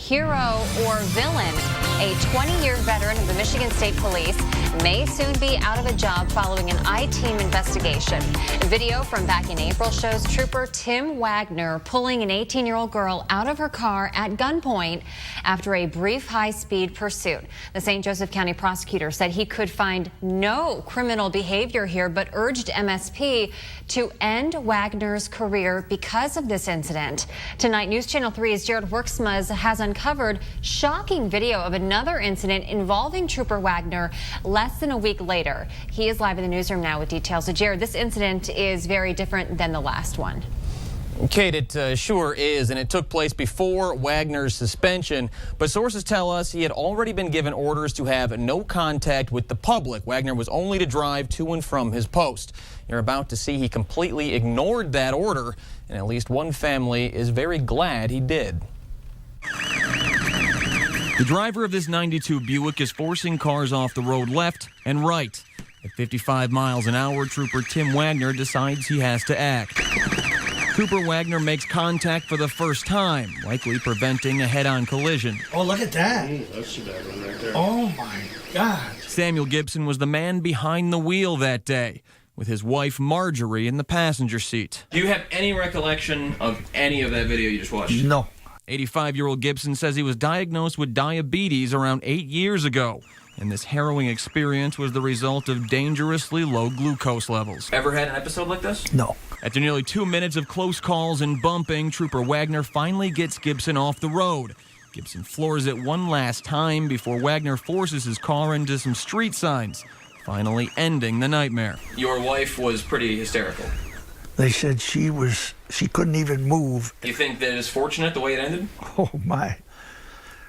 hero or villain? A 20-year veteran of the Michigan State Police may soon be out of a job following an I-team investigation. Video from back in April shows Trooper Tim Wagner pulling an 18-year-old girl out of her car at gunpoint after a brief high-speed pursuit. The St. Joseph County prosecutor said he could find no criminal behavior here, but urged MSP to end Wagner's career because of this incident. Tonight, News Channel 3's Jared Worksma has uncovered shocking video of another incident involving Trooper Wagner less than a week later. He is live in the newsroom now with details. So, Jared, this incident is very different than the last one. Kate, it sure is, and it took place before Wagner's suspension, but sources tell us he had already been given orders to have no contact with the public. Wagner was only to drive to and from his post. You're about to see he completely ignored that order, and at least one family is very glad he did. The driver of this 92 Buick is forcing cars off the road left and right. At 55 miles an hour, Trooper Tim Wagner decides he has to act. Trooper Wagner makes contact for the first time, likely preventing a head-on collision. Oh, look at that. That's a bad one right there. Oh, my God. Samuel Gibson was the man behind the wheel that day, with his wife Marjorie in the passenger seat. Do you have any recollection of any of that video you just watched? No. 85-year-old Gibson says he was diagnosed with diabetes around 8 years ago, and this harrowing experience was the result of dangerously low glucose levels. Ever had an episode like this? No. After nearly 2 minutes of close calls and bumping, Trooper Wagner finally gets Gibson off the road. Gibson floors it one last time before Wagner forces his car into some street signs, finally ending the nightmare. Your wife was pretty hysterical. They said she couldn't even move. You think that it's fortunate the way it ended? Oh, my.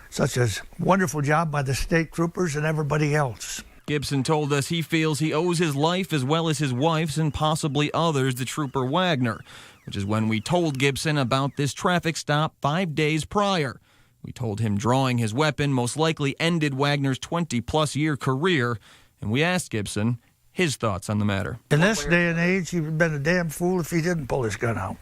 Such a wonderful job by the state troopers and everybody else. Gibson told us he feels he owes his life as well as his wife's and possibly others to Trooper Wagner, which is when we told Gibson about this traffic stop 5 days prior. We told him drawing his weapon most likely ended Wagner's 20-plus year career, and we asked Gibson his thoughts on the matter. In this day and age, he'd have been a damn fool if he didn't pull his gun out.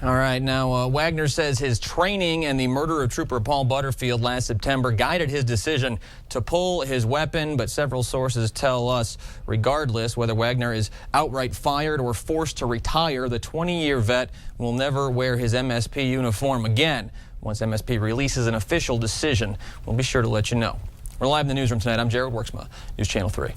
All right, now Wagner says his training and the murder of Trooper Paul Butterfield last September guided his decision to pull his weapon, but several sources tell us, regardless whether Wagner is outright fired or forced to retire, the 20-year vet will never wear his MSP uniform again. Once MSP releases an official decision, we'll be sure to let you know. We're live in the newsroom tonight. I'm Jared Worksma, News Channel 3.